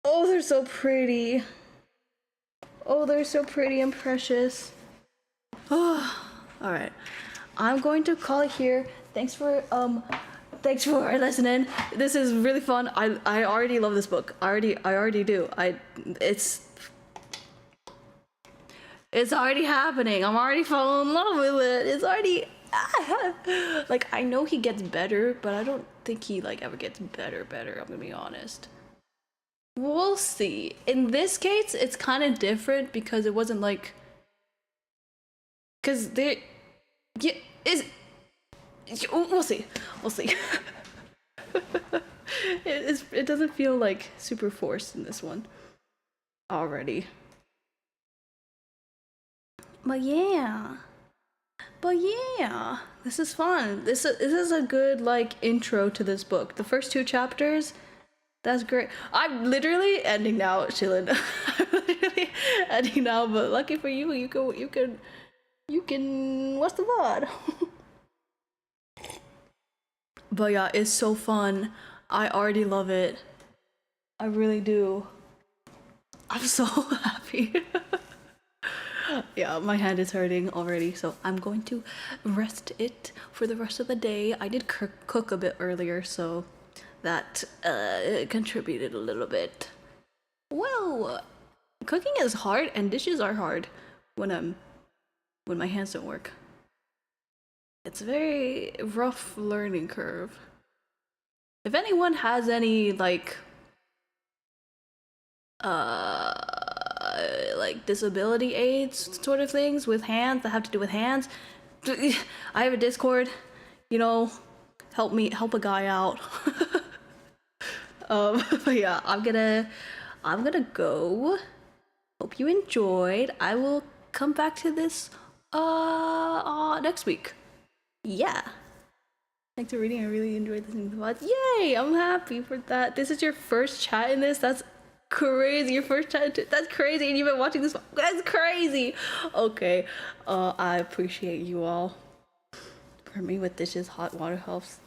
Oh, they're so pretty. Oh, they're so pretty and precious. Oh, all right. I'm going to call it here. Thanks for listening. This is really fun. I already love this book. I already do. It's already happening. I'm already falling in love with it. It's already like, I know he gets better, but I don't think he like ever gets better. I'm gonna be honest. We'll see. In this case, it's kind of different because it wasn't like, because they, yeah, we'll see. It doesn't feel like super forced in this one already. But yeah, this is fun. This is a good like intro to this book. The first 2 chapters, that's great. I'm literally ending now, chillin'. I'm literally ending now, but lucky for you, you can. What's the word? But yeah, it's so fun. I already love it. I really do. I'm so happy. Yeah, my hand is hurting already, so I'm going to rest it for the rest of the day. I did cook a bit earlier, so that contributed a little bit. Well, cooking is hard and dishes are hard when my hands don't work. It's a very rough learning curve. If anyone has any like disability aids sort of things with hands that have to do with hands, I have a Discord, you know, help a guy out. But yeah, I'm gonna go. Hope you enjoyed. I will come back to this next week. Yeah. Thanks for reading. I really enjoyed listening to the pod. Yay! I'm happy for that. This is your first chat in this? That's crazy. Your first chat. That's crazy. And you've been watching this. That's crazy. Okay. I appreciate you all. For me, with dishes, hot water helps.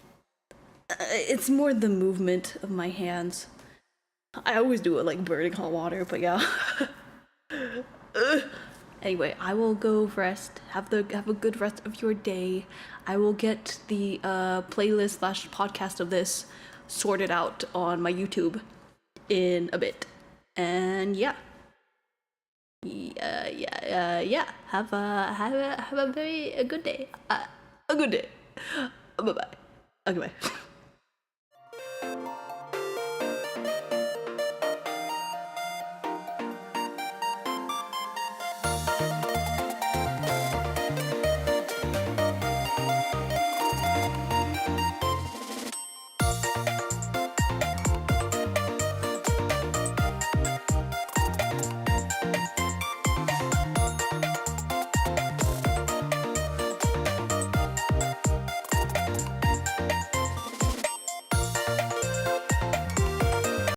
It's more the movement of my hands. I always do it like burning hot water, but yeah. Anyway, I will go rest. Have a good rest of your day. I will get the playlist / podcast of this sorted out on my YouTube in a bit. And yeah. Have a very good day. A good day. Bye bye. Okay, bye.